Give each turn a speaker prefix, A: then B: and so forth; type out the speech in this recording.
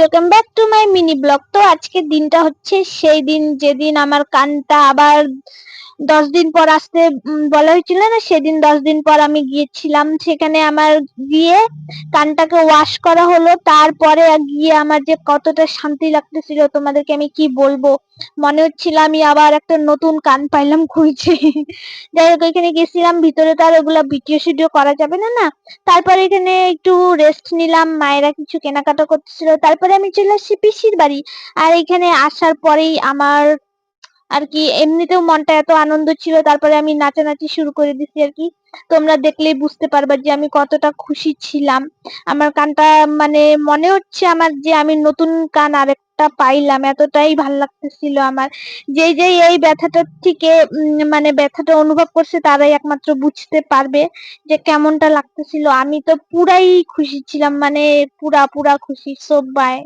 A: Welcome back to my mini blog. তো আজকের দিনটা হচ্ছে সেই দিন যেদিন আমার কানটা আবার 10 দিন পর আসতে বলা হয়েছিল না, সেদিন 10 দিন পর আমি গিয়েছিলাম। সেখানে আমার গিয়ে কানটাকে ওয়াশ করা হলো। তারপরে গিয়ে আমার যে কতটা শান্তি লাগতেছিল তোমাদেরকে আমি কি বলবো। মনে হচ্ছিল আমি আবার একটা নতুন কান পাইলাম খুঁজে। যাই হোক, এখানে গেছিলাম, ভিতরে তো আর ওগুলা ভিডিও করা যাবে না না। তারপরে এখানে একটু রেস্ট নিলাম, মায়েরা কিছু কেনাকাটা করতেছিল। তারপরে আমি চলে আসছি পিসির বাড়ি। আর এখানে আসার পরেই আমার আর কি এমনিতেও মনটা এত আনন্দ ছিল, তারপরে আমি নাচানাচি শুরু করে দিছি আর কি। তোমরা দেখলেই বুঝতে পারবা যে আমি কতটা খুশি ছিলাম। আমার কানটা মানে মনে হচ্ছে আমার যে আমি নতুন কান আরেকটা পাইলাম, এতটাই ভাল লাগতেছিল আমার। যে এই ব্যথাটা থেকে মানে ব্যথাটা অনুভব করছে তারাই একমাত্র বুঝতে পারবে যে কেমনটা লাগতেছিল। আমি তো পুরাই খুশি ছিলাম, মানে পুরা পুরা খুশি। So by.